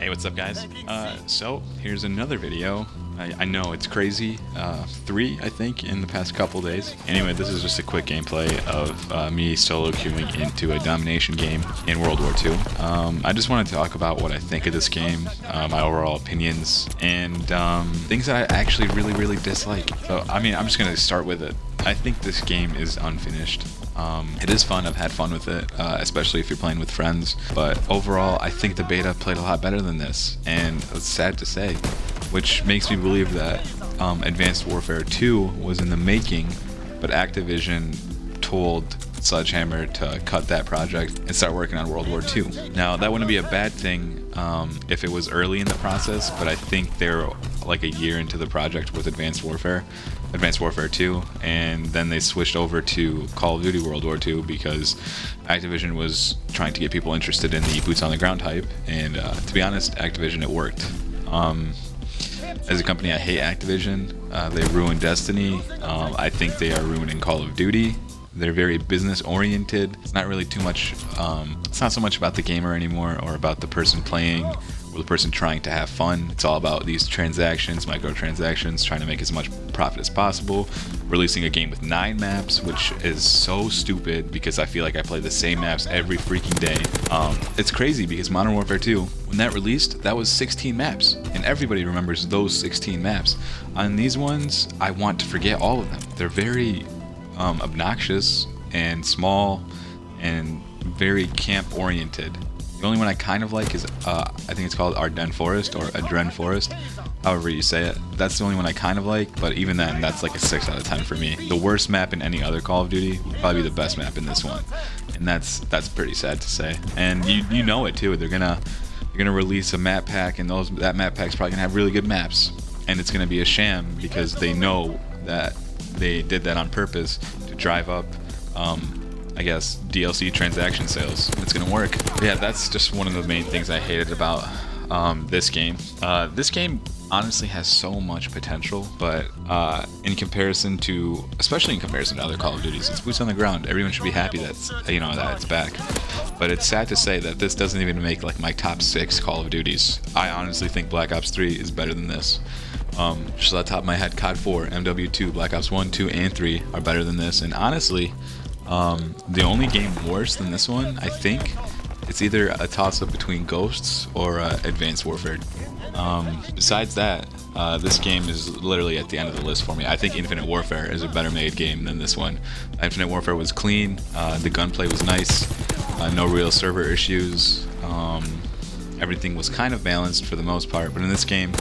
Hey, what's up guys? So here's another video. I know it's crazy, 3 I think in the past couple days. Anyway, this is just a quick gameplay of me solo queuing into a domination game in World War II. I just want to talk about what I think of this game, my overall opinions, and things that I actually really dislike. So I mean, I'm just gonna start with it. I think this game is unfinished. It is fun, I've had fun with it, especially if you're playing with friends, but overall I think the beta played a lot better than this, and it's sad to say, which makes me believe that Advanced Warfare 2 was in the making, but Activision told Sledgehammer to cut that project and start working on World War II. Now that wouldn't be a bad thing if it was early in the process, but I think they're like a year into the project with Advanced Warfare 2, and then they switched over to Call of Duty World War II because Activision was trying to get people interested in the boots on the ground hype, and to be honest, Activision, it worked. As a company, I hate Activision. They ruined Destiny. I think they are ruining Call of Duty. They're very business oriented. It's not really too much, it's not so much about the gamer anymore or about the person playing or the person trying to have fun. It's all about these transactions, microtransactions, trying to make as much profit as possible. Releasing a game with 9 maps, which is so stupid because I feel like I play the same maps every freaking day. It's crazy because Modern Warfare 2, when that released, that was 16 maps, and everybody remembers those 16 maps. On these ones, I want to forget all of them. They're very obnoxious and small and very camp oriented. The only one I kind of like is I think it's called Ardennes Forest or Adren Forest, however you say it. That's the only one I kind of like, but even then, that's like a 6 out of 10 for me. The worst map in any other Call of Duty would probably be the best map in this one, and that's pretty sad to say. And you know it too. They're gonna release a map pack, and that map pack's probably gonna have really good maps, and it's gonna be a sham because they know that they did that on purpose to drive up I guess DLC transaction sales. It's gonna work. Yeah, that's just one of the main things I hated about this game. This game honestly has so much potential, but especially in comparison to other Call of Duties, it's boots on the ground. Everyone should be happy that it's back. But it's sad to say that this doesn't even make like my top 6 Call of Duties. I honestly think Black Ops 3 is better than this. Just on the top of my head, COD 4, MW2, Black Ops 1, 2, and 3 are better than this. And honestly, the only game worse than this one, I think, it's either a toss-up between Ghosts or Advanced Warfare. Besides that, this game is literally at the end of the list for me. I think Infinite Warfare is a better made game than this one. Infinite Warfare was clean, the gunplay was nice, no real server issues, everything was kind of balanced for the most part, but in this game,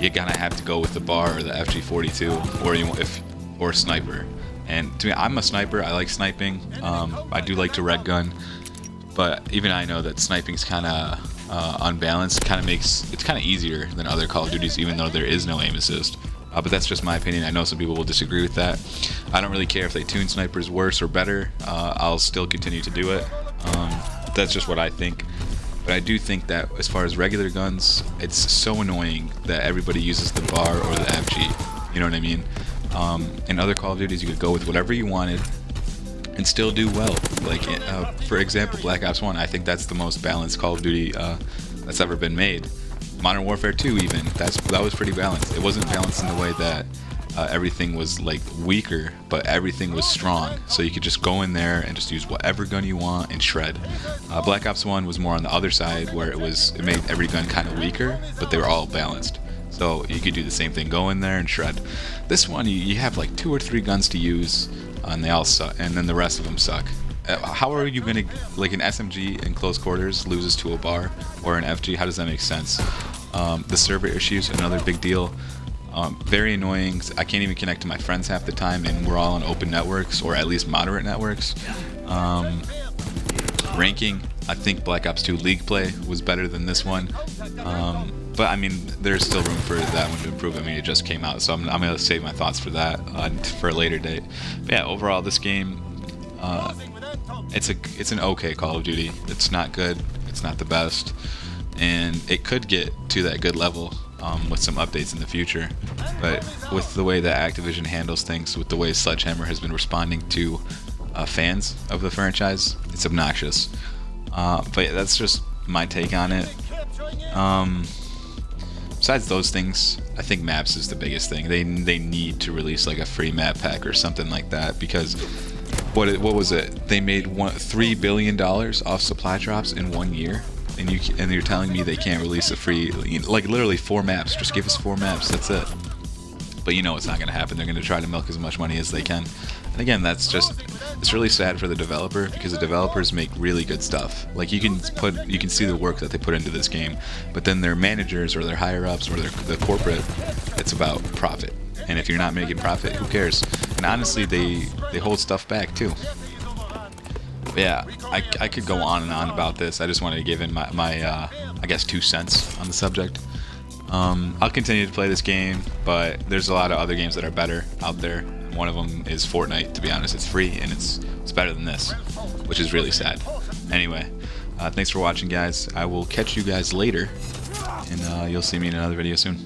you're gonna have to go with the BAR or the FG42 or sniper. And to me, I'm a sniper. I like sniping. I do like to red gun, but even I know that sniping's kind of unbalanced. It's kind of easier than other Call of Duties, even though there is no aim assist. But that's just my opinion. I know some people will disagree with that. I don't really care if they tune snipers worse or better. I'll still continue to do it. That's just what I think. But I do think that as far as regular guns, it's so annoying that everybody uses the BAR or the FG. You know what I mean? In other Call of Duties, you could go with whatever you wanted and still do well. Like, for example, Black Ops 1, I think that's the most balanced Call of Duty that's ever been made. Modern Warfare 2 even, that was pretty balanced. It wasn't balanced in the way that everything was like weaker, but everything was strong. So you could just go in there and just use whatever gun you want and shred. Black Ops 1 was more on the other side where it made every gun kind of weaker, but they were all balanced. So you could do the same thing, go in there and shred. This one, you have like 2 or 3 guns to use, and they all suck, and then the rest of them suck. How are you gonna, like an SMG in close quarters loses to a BAR, or an FG? How does that make sense? The server issues, another big deal. Very annoying. I can't even connect to my friends half the time, and we're all on open networks, or at least moderate networks. Ranking, I think Black Ops 2 League play was better than this one. But I mean, there's still room for that one to improve. I mean, it just came out, so I'm going to save my thoughts for that for a later date. But yeah, overall, this game, it's an okay Call of Duty. It's not good. It's not the best, and it could get to that good level with some updates in the future. But with the way that Activision handles things, with the way Sledgehammer has been responding to fans of the franchise, it's obnoxious. But yeah, that's just my take on it. Besides those things, I think maps is the biggest thing. They need to release like a free map pack or something like that, because what was it? They made $3 billion off supply drops in 1 year, and you're telling me they can't release a free, like literally 4 maps? Just give us 4 maps. That's it. But you know it's not gonna happen. They're gonna try to milk as much money as they can. And again, it's really sad for the developer, because the developers make really good stuff. Like you can see the work that they put into this game, but then their managers or their higher ups or the corporate, it's about profit. And if you're not making profit, who cares? And honestly, they hold stuff back too. But yeah, I could go on and on about this. I just wanted to give in my I guess 2 cents on the subject. I'll continue to play this game, but there's a lot of other games that are better out there. One of them is Fortnite, to be honest. It's free, and it's better than this, which is really sad. Anyway, thanks for watching, guys. I will catch you guys later, and you'll see me in another video soon.